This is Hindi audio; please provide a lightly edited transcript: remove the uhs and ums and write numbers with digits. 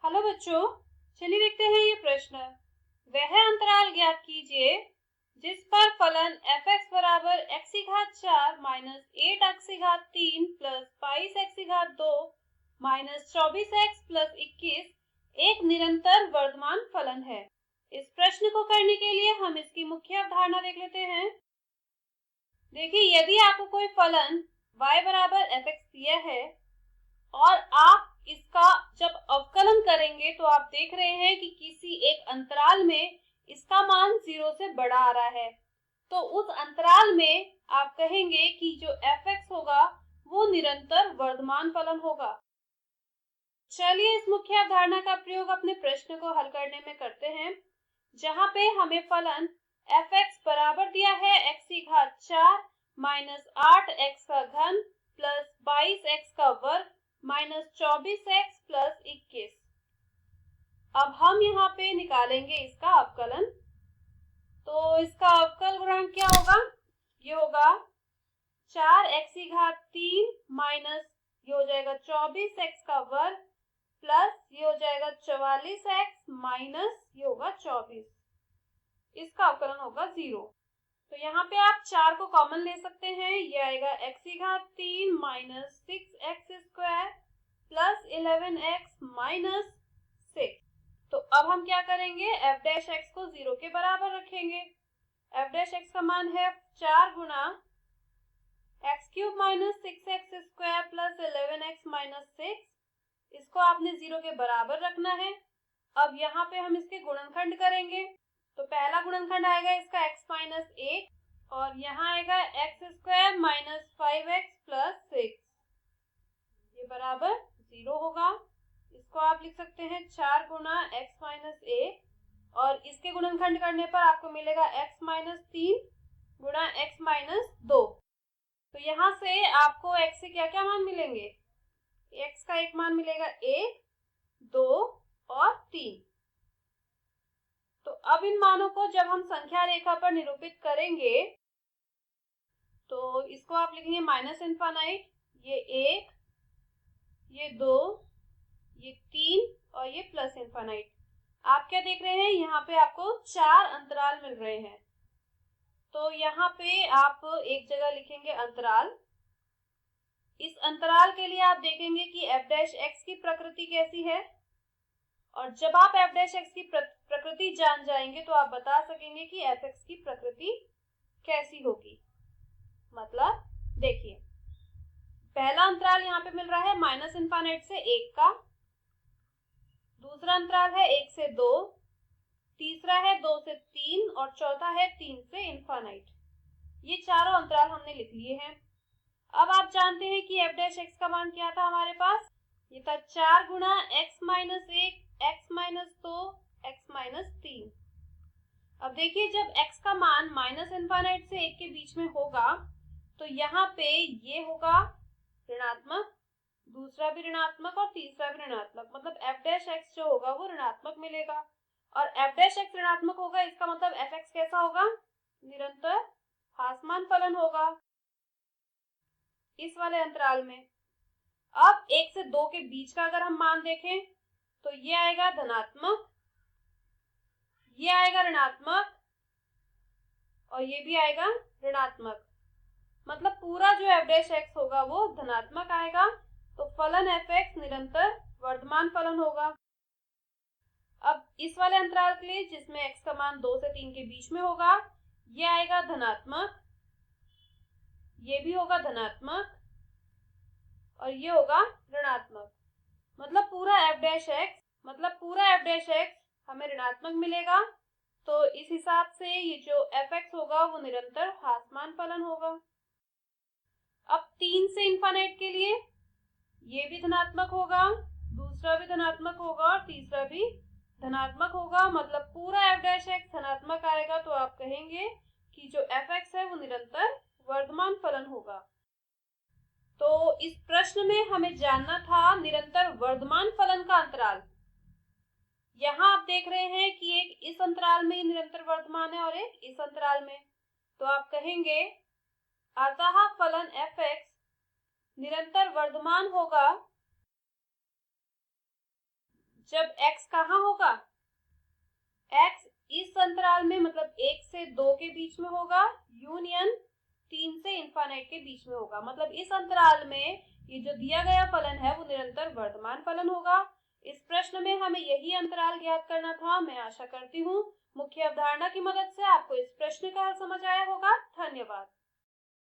हेलो बच्चों, चलिए देखते हैं ये प्रश्न। वह अंतराल ज्ञात कीजिए जिस पर फलन f(x) बराबर x की घात 4 माइनस 8x की घात 3 प्लस 22x की घात 2 माइनस 24x प्लस 21 एक निरंतर वर्धमान फलन है। इस प्रश्न को करने के लिए हम इसकी मुख्य अवधारणा देख लेते हैं। देखिए, यदि आपको कोई फलन y बराबर f(x) दिया है और आप इसका जब अवकलन करेंगे तो आप देख रहे हैं कि किसी एक अंतराल में इसका मान 0 से बड़ा आ रहा है, तो उस अंतराल में आप कहेंगे कि जो f(x) होगा वो निरंतर वर्धमान फलन होगा। चलिए इस मुख्य अवधारणा का प्रयोग अपने प्रश्न को हल करने में करते हैं, जहां पे हमें फलन f(x) बराबर दिया है x की घात 4 माइनस 8x का घन प्लस 22x का वर्ग माइनस 24x प्लस 21। अब हम यहाँ पे निकालेंगे इसका अवकलन। तो इसका अवकल गुणांक क्या होगा? ये होगा 4x की घात 3 माइनस ये हो जाएगा 24x का वर्ग प्लस ये हो जाएगा 44x माइनस ये होगा 24। इसका अवकलन होगा 0। तो यहाँ पे आप 4 को कॉमन ले सकते हैं। ये आएगा x की घात 3 minus 6x square plus 11x minus 6। तो अब हम क्या करेंगे, f डैश x को 0 के बराबर रखेंगे। f डैश x का मान है 4 गुना x cube minus 6x square plus 11x minus 6। इसको आपने 0 के बराबर रखना है। अब यहाँ पे हम इसके गुणनखंड करेंगे। तो पहला गुणनखंड आएगा इसका x माइनस 1 और यहाँ आएगा x square minus 5x plus 6। ये बराबर 0 होगा। इसको आप लिख सकते हैं 4 गुना x माइनस 1 और इसके गुणनखंड करने पर आपको मिलेगा x माइनस 3 गुना x माइनस 2। तो यहाँ से आपको x से क्या क्या मान मिलेंगे? x का एक मान मिलेगा 1, 2 और 3। तो अब इन मानों को जब हम संख्या रेखा पर निरूपित करेंगे तो इसको आप लिखेंगे माइनस इनफाइनाइट, ये 1, ये 2, ये 3 और ये प्लस इनफाइनाइट। आप क्या देख रहे हैं, यहाँ पे आपको 4 अंतराल मिल रहे हैं। तो यहाँ पे आप एक जगह लिखेंगे अंतराल। इस अंतराल के लिए आप देखेंगे कि f डैश x की प्रकृति कैसी है, और जब आप f डैश x की प्रकृति जान जाएंगे तो आप बता सकेंगे कि f(x) की प्रकृति कैसी होगी। मतलब देखिए, पहला अंतराल यहाँ पे मिल रहा है माइनस इनफाइनाइट से 1 का, दूसरा अंतराल है 1 से 2, तीसरा है 2 से 3 और चौथा है 3 से इनफाइनाइट। ये चारों अंतराल हमने लिख लिए हैं। अब आप जानते हैं कि f डैश x का मान क्या था हमारे पास? ये था 4 गुना x minus 1, x minus 2, x minus 3। अब देखिए, जब x का मान माइनस इनफाइनाइट से 1 के बीच में होगा तो यहाँ पे ये होगा ऋणात्मक, दूसरा भी ऋणात्मक और तीसरा भी ऋणात्मक। मतलब f डैश x जो होगा वो ऋणात्मक मिलेगा। और f डैश x ऋणात्मक होगा, इसका मतलब f(x) कैसा होगा? निरंतर हासमान फलन होगा इस वाले अंतराल में। अब 1 से 2 के बीच का अगर हम मान देखें तो ये आएगा धनात्मक, ये आएगा ऋणात्मक और ये भी आएगा ऋणात्मक। मतलब पूरा जो f डैश x होगा वो धनात्मक आएगा। तो फलन f(x) निरंतर वर्धमान फलन होगा। अब इस वाले अंतराल के लिए जिसमें x का मान 2 से 3 के बीच में होगा, ये आएगा धनात्मक, ये भी होगा धनात्मक और ये होगा ऋणात्मक। मतलब पूरा f डैश x हमें ऋणात्मक मिलेगा। तो इस हिसाब से ये जो f(x) होगा वो निरंतर हासमान फलन होगा। अब 3 से इनफाइनाइट के लिए ये भी धनात्मक होगा, दूसरा भी धनात्मक होगा और तीसरा भी धनात्मक होगा। मतलब पूरा f डैश x धनात्मक आएगा। तो आप कहेंगे कि जो f(x) है वो निरंतर वर्धमान फलन होगा। तो इस प्रश्न में हमें जानना था निरंतर वर्धमान फलन का अंतराल। यहाँ आप देख रहे हैं कि एक इस अंतराल में निरंतर वर्धमान है और एक इस अंतराल में। तो आप कहेंगे अतः फलन f(x) निरंतर वर्धमान होगा जब x कहाँ होगा, x इस अंतराल में मतलब 1 से 2 के बीच में होगा, यूनियन 3 से इनफाइनाइट के बीच में होगा। मतलब इस अंतराल में ये जो दिया गया फलन है वो निरंतर वर्धमान फलन होगा। इस प्रश्न में हमें यही अंतराल ज्ञात करना था। मैं आशा करती हूँ मुख्य अवधारणा की मदद से आपको इस प्रश्न का हल समझ आया होगा। धन्यवाद।